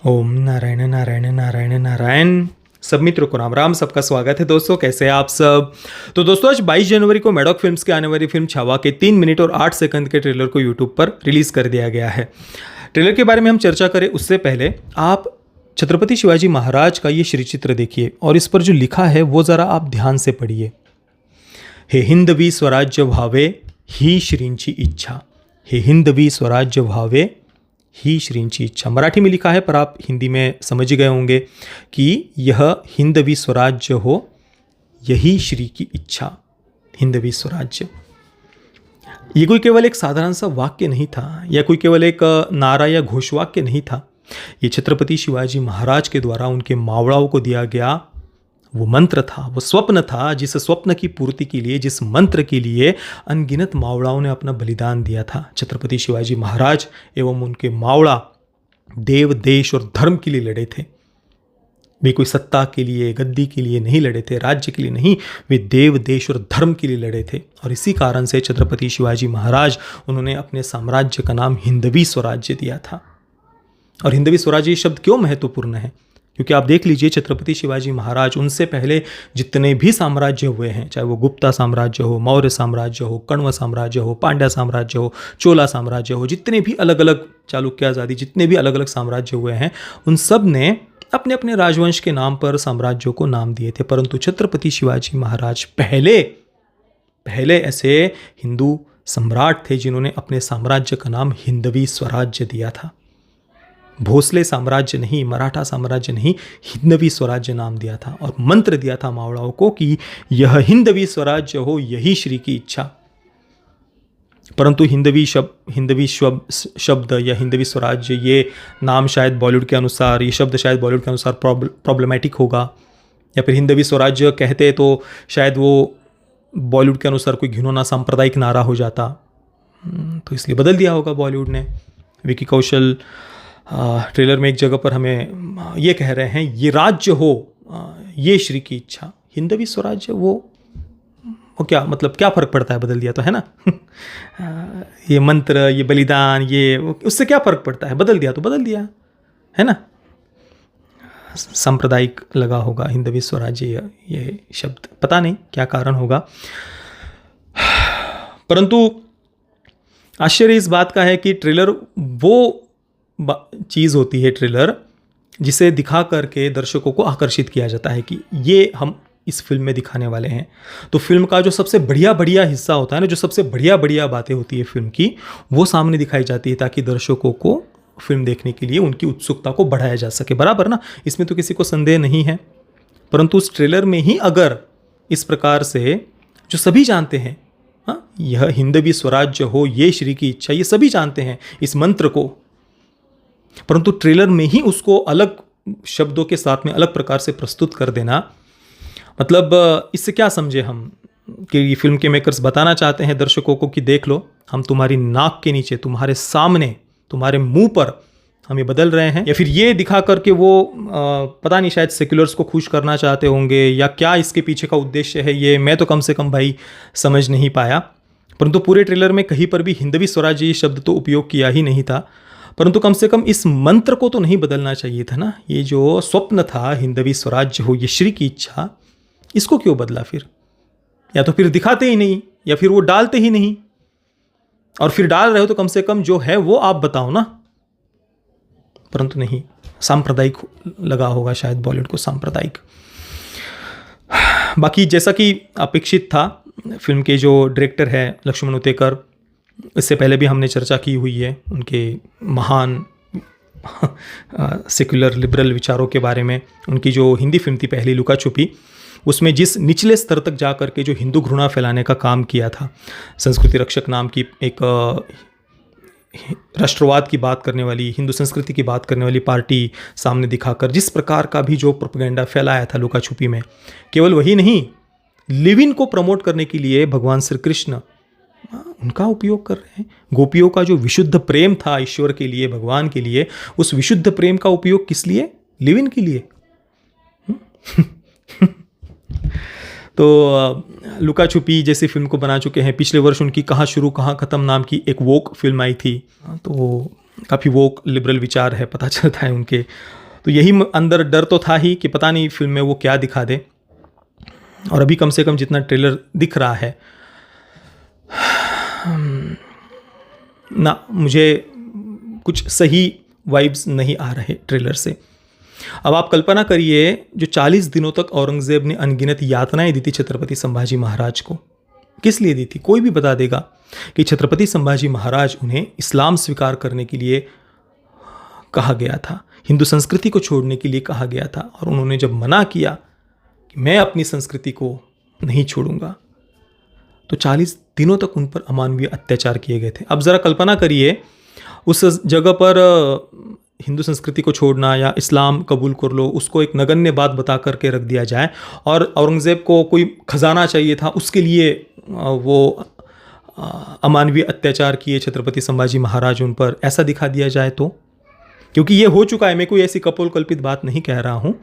ओम नारायण नारायण नारायण नारायण। सब मित्रों को राम राम। सबका स्वागत है दोस्तों, कैसे हैं आप सब। तो दोस्तों आज 22 जनवरी को मैडॉक फिल्म्स की आने वाली फिल्म छावा के 3 मिनट और 8 सेकंड के ट्रेलर को यूट्यूब पर रिलीज कर दिया गया है। ट्रेलर के बारे में हम चर्चा करें उससे पहले आप छत्रपति शिवाजी महाराज का ये श्री चित्र देखिए और इस पर जो लिखा है वो ज़रा आप ध्यान से पढ़िए। हे हिंदवी स्वराज्य व्हावे ही श्रींची इच्छा। हे हिंदवी स्वराज्य व्हावे ही श्रींची इच्छा। मराठी में लिखा है पर आप हिंदी में समझ गए होंगे कि यह हिंदवी स्वराज्य हो, यही श्री की इच्छा। हिंदवी स्वराज्य ये कोई केवल एक साधारण सा वाक्य नहीं था या कोई केवल एक नारा या घोषवाक्य नहीं था। ये छत्रपति शिवाजी महाराज के द्वारा उनके मावड़ाओं को दिया गया वो मंत्र था, वो स्वप्न था, जिस स्वप्न की पूर्ति के लिए, जिस मंत्र के लिए अनगिनत मावड़ाओं ने अपना बलिदान दिया था। छत्रपति शिवाजी महाराज एवं उनके मावड़ा देव, देश और धर्म के लिए लड़े थे। वे कोई सत्ता के लिए, गद्दी के लिए नहीं लड़े थे, राज्य के लिए नहीं, वे देव, देश और धर्म के लिए लड़े थे। और इसी कारण से छत्रपति शिवाजी महाराज, उन्होंने अपने साम्राज्य का नाम हिंदवी स्वराज्य दिया था। और हिंदवी स्वराज्य शब्द क्यों महत्वपूर्ण है? क्योंकि आप देख लीजिए छत्रपति शिवाजी महाराज, उनसे पहले जितने भी साम्राज्य हुए हैं, चाहे वो गुप्ता साम्राज्य हो, मौर्य साम्राज्य हो, कण्व साम्राज्य हो, पांड्या साम्राज्य हो, चोला साम्राज्य हो, जितने भी अलग अलग, चालुक्य आदि जितने भी अलग अलग साम्राज्य हुए हैं, उन सब ने अपने अपने राजवंश के नाम पर साम्राज्यों को नाम दिए थे। परंतु छत्रपति शिवाजी महाराज पहले ऐसे हिंदू सम्राट थे जिन्होंने अपने साम्राज्य का नाम हिंदवी स्वराज्य दिया था। भोसले साम्राज्य नहीं, मराठा साम्राज्य नहीं, हिंदवी स्वराज्य नाम दिया था और मंत्र दिया था मावड़ाओं को कि यह हिंदवी स्वराज्य हो, यही श्री की इच्छा। परंतु हिंदवी शब्द या हिंदवी स्वराज्य, ये नाम शायद बॉलीवुड के अनुसार, ये शब्द शायद बॉलीवुड के अनुसार प्रॉब्लमैटिक होगा, या फिर हिंदवी स्वराज्य कहते तो शायद वो बॉलीवुड के अनुसार कोई घिनौना सांप्रदायिक नारा हो जाता, तो इसलिए बदल दिया होगा बॉलीवुड ने। विकी कौशल ट्रेलर में एक जगह पर हमें ये कह रहे हैं, ये राज्य हो, ये श्री की इच्छा। हिंदवी स्वराज्य वो क्या मतलब, क्या फर्क पड़ता है, बदल दिया तो है ना। ये मंत्र, ये बलिदान, ये उससे क्या फर्क पड़ता है, बदल दिया तो बदल दिया है ना। सांप्रदायिक लगा होगा हिंदवी स्वराज्य ये शब्द, पता नहीं क्या कारण होगा। परंतु आश्चर्य इस बात का है कि ट्रेलर वो चीज़ होती है, ट्रेलर जिसे दिखा करके दर्शकों को आकर्षित किया जाता है कि ये हम इस फिल्म में दिखाने वाले हैं। तो फिल्म का जो सबसे बढ़िया हिस्सा होता है ना, जो सबसे बढ़िया बातें होती है फिल्म की, वो सामने दिखाई जाती है ताकि दर्शकों को फिल्म देखने के लिए उनकी उत्सुकता को बढ़ाया जा सके। बराबर ना, इसमें तो किसी को संदेह नहीं है। परंतु उस ट्रेलर में ही अगर इस प्रकार से, जो सभी जानते हैं, हाँ, यह हिंदवी स्वराज्य हो, ये श्री की इच्छा, ये सभी जानते हैं इस मंत्र को, परंतु ट्रेलर में ही उसको अलग शब्दों के साथ में अलग प्रकार से प्रस्तुत कर देना, मतलब इससे क्या समझे हम कि फिल्म के मेकर्स बताना चाहते हैं दर्शकों को कि देख लो, हम तुम्हारी नाक के नीचे, तुम्हारे सामने, तुम्हारे मुंह पर हम ये बदल रहे हैं। या फिर ये दिखा करके वो पता नहीं, शायद सेक्युलर्स को खुश करना चाहते होंगे या क्या इसके पीछे का उद्देश्य है, ये मैं तो कम से कम भाई समझ नहीं पाया। परंतु पूरे ट्रेलर में कहीं पर भी हिंदवी स्वराज्य ये शब्द तो उपयोग किया ही नहीं था। परंतु कम से कम इस मंत्र को तो नहीं बदलना चाहिए था ना। ये जो स्वप्न था, हिंदवी स्वराज्य हो, ये श्री की इच्छा, इसको क्यों बदला फिर? या तो फिर दिखाते ही नहीं, या फिर वो डालते ही नहीं, और फिर डाल रहे हो तो कम से कम जो है वो आप बताओ ना। परंतु नहीं, सांप्रदायिक लगा होगा शायद बॉलीवुड को, सांप्रदायिक। बाकी जैसा कि अपेक्षित था, फिल्म के जो डायरेक्टर है लक्ष्मण उतेकर, इससे पहले भी हमने चर्चा की हुई है उनके महान सेक्युलर लिबरल विचारों के बारे में। उनकी जो हिंदी फिल्म थी पहली लुका छुपी, उसमें जिस निचले स्तर तक जा करके जो हिंदू घृणा फैलाने का काम किया था, संस्कृति रक्षक नाम की एक राष्ट्रवाद की बात करने वाली, हिंदू संस्कृति की बात करने वाली पार्टी सामने दिखाकर जिस प्रकार का भी जो प्रोपेगेंडा फैलाया था लुका छुपी में, केवल वही नहीं, लिव इन को प्रमोट करने के लिए भगवान श्री कृष्ण उनका उपयोग कर रहे हैं। गोपियों का जो विशुद्ध प्रेम था ईश्वर के लिए, भगवान के लिए, उस विशुद्ध प्रेम का उपयोग किस लिए? लिव इन के लिए। तो लुका छुपी जैसी फिल्म को बना चुके हैं। पिछले वर्ष उनकी कहाँ शुरू कहाँ ख़त्म नाम की एक वोक फिल्म आई थी, तो काफ़ी वो लिबरल विचार है, पता चलता है उनके। तो यही अंदर डर तो था ही कि पता नहीं फिल्म में वो क्या दिखा दे। और अभी कम से कम जितना ट्रेलर दिख रहा है ना, मुझे कुछ सही वाइब्स नहीं आ रहे ट्रेलर से। अब आप कल्पना करिए, जो 40 दिनों तक औरंगजेब ने अनगिनत यातनाएं दी थी छत्रपति संभाजी महाराज को, किस लिए दी थी? कोई भी बता देगा कि छत्रपति संभाजी महाराज उन्हें इस्लाम स्वीकार करने के लिए कहा गया था, हिंदू संस्कृति को छोड़ने के लिए कहा गया था, और उन्होंने जब मना किया कि मैं अपनी संस्कृति को नहीं छोड़ूंगा, तो 40 दिनों तक उन पर अमानवीय अत्याचार किए गए थे। अब ज़रा कल्पना करिए, उस जगह पर हिंदू संस्कृति को छोड़ना या इस्लाम कबूल कर लो, उसको एक नगण्य बात बता करके रख दिया जाए, और औरंगज़ेब को कोई खजाना चाहिए था, उसके लिए वो अमानवीय अत्याचार किए छत्रपति संभाजी महाराज उन पर, ऐसा दिखा दिया जाए तो। क्योंकि ये हो चुका है, मैं कोई ऐसी कपोलकल्पित बात नहीं कह रहा हूँ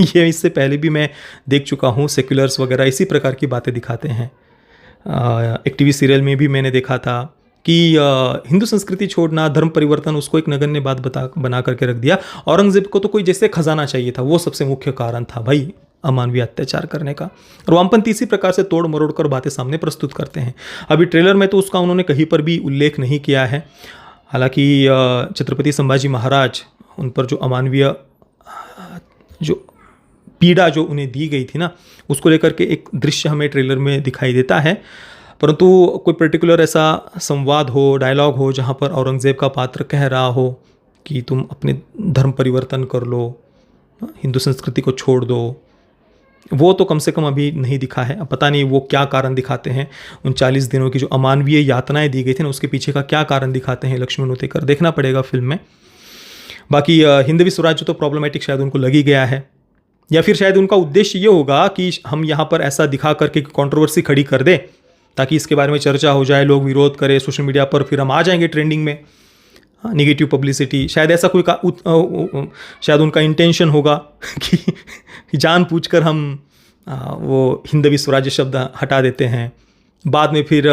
ये इससे पहले भी मैं देख चुका हूँ, सेक्युलर्स वगैरह इसी प्रकार की बातें दिखाते हैं। एक टीवी सीरियल में भी मैंने देखा था कि हिंदू संस्कृति छोड़ना, धर्म परिवर्तन, उसको एक नगण्य बात बना करके रख दिया। औरंगजेब को तो कोई जैसे खजाना चाहिए था, वो सबसे मुख्य कारण था भाई अमानवीय अत्याचार करने का। और वामपंथी इसी प्रकार से तोड़ मरोड़ कर बातें सामने प्रस्तुत करते हैं। अभी ट्रेलर में तो उसका उन्होंने कहीं पर भी उल्लेख नहीं किया है। हालांकि छत्रपति संभाजी महाराज, उन पर जो अमानवीय जो पीड़ा जो उन्हें दी गई थी ना, उसको लेकर के एक दृश्य हमें ट्रेलर में दिखाई देता है, परंतु कोई पर्टिकुलर ऐसा संवाद हो, डायलॉग हो, जहाँ पर औरंगज़ेब का पात्र कह रहा हो कि तुम अपने धर्म परिवर्तन कर लो, हिंदू संस्कृति को छोड़ दो, वो तो कम से कम अभी नहीं दिखा है। अब पता नहीं वो क्या कारण दिखाते हैं, उन 40 दिनों की जो अमानवीय यातनाएं दी गई थी ना, उसके पीछे का क्या कारण दिखाते हैं लक्ष्मण उतेकर, देखना पड़ेगा फिल्म में। बाकी हिंदवी स्वराज्य तो प्रॉब्लमेटिक शायद उनको लग ही गया है, या फिर शायद उनका उद्देश्य ये होगा कि हम यहाँ पर ऐसा दिखा करके कंट्रोवर्सी खड़ी कर दे ताकि इसके बारे में चर्चा हो जाए, लोग विरोध करें सोशल मीडिया पर, फिर हम आ जाएंगे ट्रेंडिंग में, निगेटिव पब्लिसिटी। शायद ऐसा कोई शायद उनका इंटेंशन होगा कि जानबूझकर हम वो हिंदवी स्वराज्य शब्द हटा देते हैं, बाद में फिर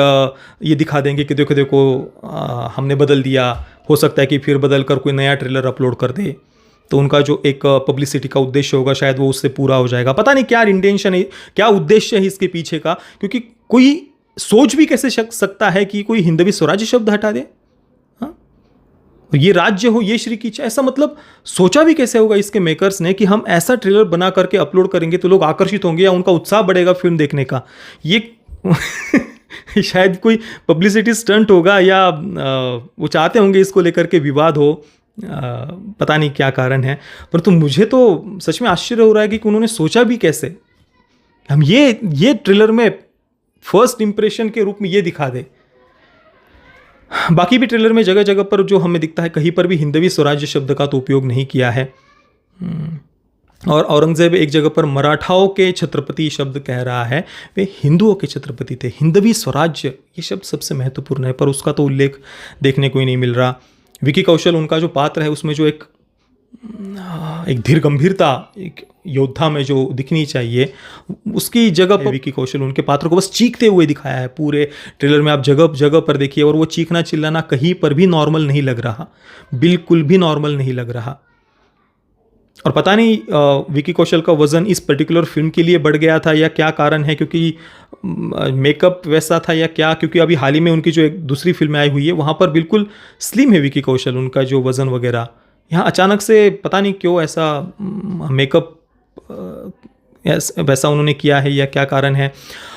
ये दिखा देंगे कि देखो देखो हमने बदल दिया, हो सकता है कि फिर बदल कर कोई नया ट्रेलर अपलोड कर दे, तो उनका जो एक पब्लिसिटी का उद्देश्य होगा शायद वो उससे पूरा हो जाएगा। पता नहीं क्या इंटेंशन है, क्या उद्देश्य है इसके पीछे का, क्योंकि कोई सोच भी कैसे सकता है कि कोई हिंदवी स्वराज्य शब्द हटा दे, ये राज्य हो, ये श्री की इच्छा, ऐसा मतलब सोचा भी कैसे होगा इसके मेकर्स ने कि हम ऐसा ट्रेलर बना करके अपलोड करेंगे तो लोग आकर्षित होंगे या उनका उत्साह बढ़ेगा फिल्म देखने का। ये शायद कोई पब्लिसिटी स्टंट होगा, या वो चाहते होंगे इसको लेकर के विवाद हो, पता नहीं क्या कारण है। परंतु मुझे तो सच में आश्चर्य हो रहा है कि उन्होंने सोचा भी कैसे हम ये ट्रेलर में फर्स्ट इंप्रेशन के रूप में ये दिखा दे। बाकी भी ट्रेलर में जगह जगह पर जो हमें दिखता है, कहीं पर भी हिंदवी स्वराज्य शब्द का तो उपयोग नहीं किया है। और औरंगजेब एक जगह पर मराठाओं के छत्रपति शब्द कह रहा है, वे हिंदुओं के छत्रपति थे। हिंदवी स्वराज्य ये शब्द सबसे महत्वपूर्ण है, पर उसका तो उल्लेख देखने को ही नहीं मिल रहा। विकी कौशल उनका जो पात्र है, उसमें जो एक धीर गंभीरता एक योद्धा में जो दिखनी चाहिए, उसकी जगह पर विकी कौशल उनके पात्र को बस चीखते हुए दिखाया है पूरे ट्रेलर में। आप जगह जगह पर देखिए, और वो चीखना चिल्लाना कहीं पर भी नॉर्मल नहीं लग रहा, बिल्कुल भी नॉर्मल नहीं लग रहा। और पता नहीं विकी कौशल का वज़न इस पर्टिकुलर फिल्म के लिए बढ़ गया था या क्या कारण है, क्योंकि मेकअप वैसा था या क्या, क्योंकि अभी हाल ही में उनकी जो एक दूसरी फिल्म आई हुई है वहाँ पर बिल्कुल स्लिम है विकी कौशल, उनका जो वज़न वगैरह। यहाँ अचानक से पता नहीं क्यों ऐसा मेकअप वैसा उन्होंने किया है या क्या कारण है।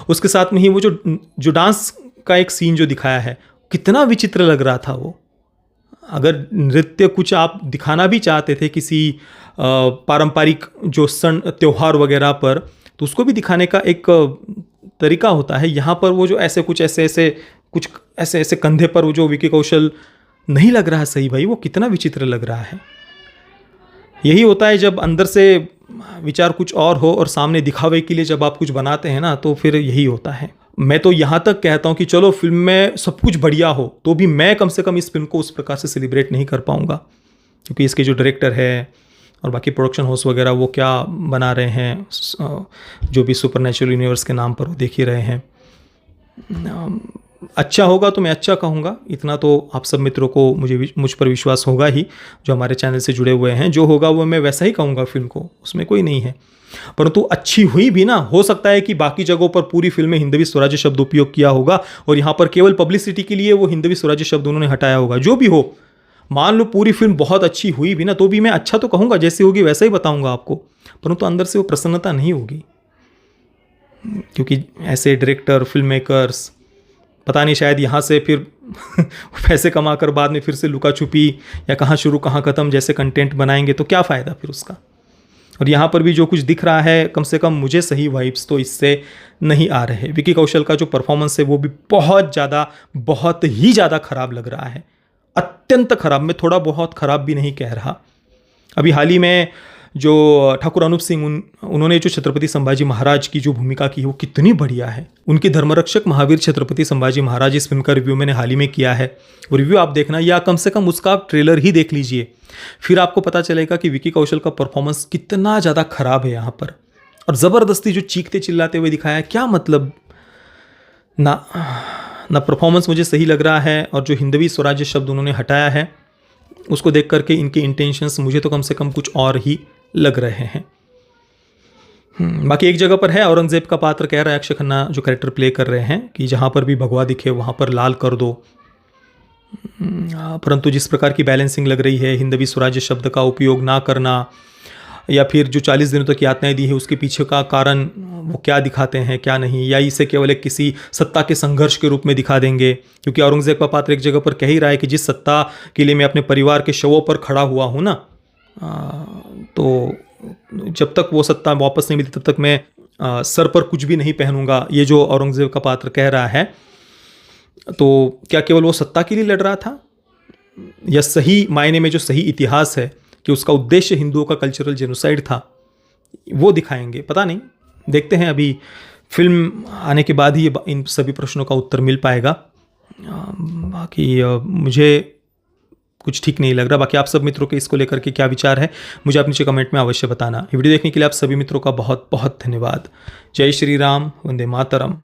उसके साथ में ही वो जो डांस का एक सीन जो दिखाया है, कितना विचित्र लग रहा था वो। अगर नृत्य कुछ आप दिखाना भी चाहते थे किसी पारंपरिक जो सन त्योहार वगैरह पर, तो उसको भी दिखाने का एक तरीका होता है। यहाँ पर वो जो ऐसे ऐसे कंधे पर वो जो विकी कौशल नहीं लग रहा सही भाई, वो कितना विचित्र लग रहा है। यही होता है जब अंदर से विचार कुछ और हो और सामने दिखावे के लिए जब आप कुछ बनाते हैं ना, तो फिर यही होता है। मैं तो यहाँ तक कहता हूँ कि चलो फिल्म में सब कुछ बढ़िया हो, तो भी मैं कम से कम इस फिल्म को उस प्रकार से सेलिब्रेट नहीं कर पाऊँगा, क्योंकि इसके जो डायरेक्टर है और बाकी प्रोडक्शन हाउस वगैरह वो क्या बना रहे हैं, जो भी सुपरनैचुरल यूनिवर्स के नाम पर वो देख ही रहे हैं। अच्छा होगा तो मैं अच्छा कहूँगा, इतना तो आप सब मित्रों को मुझ पर विश्वास होगा ही, जो हमारे चैनल से जुड़े हुए हैं। जो होगा वो मैं वैसा ही कहूँगा फिल्म को, उसमें कोई नहीं है। परंतु अच्छी हुई भी ना, हो सकता है कि बाकी जगहों पर पूरी फिल्म में हिंदवी स्वराज्य शब्द उपयोग किया होगा और यहाँ पर केवल पब्लिसिटी के लिए वो हिंदवी स्वराज्य शब्द उन्होंने हटाया होगा। जो भी हो, मान लो पूरी फिल्म बहुत अच्छी हुई भी ना, तो भी मैं अच्छा तो कहूँगा, जैसी होगी वैसा ही बताऊँगा आपको, परंतु अंदर से वो प्रसन्नता नहीं होगी। क्योंकि ऐसे डायरेक्टर, फिल्म मेकर्स पता नहीं, शायद यहाँ से फिर पैसे कमाकर बाद में फिर से लुका छुपी या कहाँ शुरू कहाँ ख़त्म जैसे कंटेंट बनाएंगे, तो क्या फ़ायदा फिर उसका। और यहाँ पर भी जो कुछ दिख रहा है, कम से कम मुझे सही वाइब्स तो इससे नहीं आ रहे। विकी कौशल का जो परफॉर्मेंस है वो भी बहुत ही ज़्यादा ख़राब लग रहा है, अत्यंत ख़राब। मैं थोड़ा बहुत ख़राब भी नहीं कह रहा। अभी हाल ही में जो ठाकुर अनूप सिंह उन्होंने जो छत्रपति संभाजी महाराज की जो भूमिका की है वो कितनी बढ़िया है। उनके धर्मरक्षक महावीर छत्रपति संभाजी महाराज, इस फिल्म का रिव्यू मैंने हाल ही में किया है, वो रिव्यू आप देखना, या कम से कम उसका आप ट्रेलर ही देख लीजिए, फिर आपको पता चलेगा कि विकी कौशल का परफॉर्मेंस कितना ज़्यादा खराब है यहाँ पर। और ज़बरदस्ती जो चीखते चिल्लाते हुए दिखाया है, क्या मतलब ना परफॉर्मेंस मुझे सही लग रहा है, और जो हिंदवी स्वराज्य शब्द उन्होंने हटाया है उसको देख करके इनके इंटेंशंस मुझे तो कम से कम कुछ और ही लग रहे हैं। बाकी एक जगह पर है, औरंगजेब का पात्र कह रहा है अक्षय खन्ना जो कैरेक्टर प्ले कर रहे हैं कि जहाँ पर भी भगवा दिखे वहाँ पर लाल कर दो। परंतु जिस प्रकार की बैलेंसिंग लग रही है, हिंदवी स्वराज्य शब्द का उपयोग ना करना, या फिर जो 40 दिनों तक यातनाएं दी है उसके पीछे का कारण वो क्या दिखाते हैं क्या नहीं, या इसे केवल एक किसी सत्ता के संघर्ष के रूप में दिखा देंगे। क्योंकि औरंगजेब का पात्र एक जगह पर कह ही रहा है कि जिस सत्ता के लिए मैं अपने परिवार के शवों पर खड़ा हुआ हूँ ना, तो जब तक वो सत्ता वापस नहीं मिलती तब तक मैं सर पर कुछ भी नहीं पहनूंगा, ये जो औरंगजेब का पात्र कह रहा है। तो क्या केवल वो सत्ता के लिए लड़ रहा था, या सही मायने में जो सही इतिहास है कि उसका उद्देश्य हिंदुओं का कल्चरल जेनोसाइड था, वो दिखाएंगे। पता नहीं, देखते हैं, अभी फिल्म आने के बाद ही इन सभी प्रश्नों का उत्तर मिल पाएगा। बाकी मुझे कुछ ठीक नहीं लग रहा। बाकी आप सब मित्रों के इसको लेकर के क्या विचार है, मुझे आप नीचे कमेंट में अवश्य बताना। ये वीडियो देखने के लिए आप सभी मित्रों का बहुत बहुत धन्यवाद। जय श्री राम, वंदे मातरम।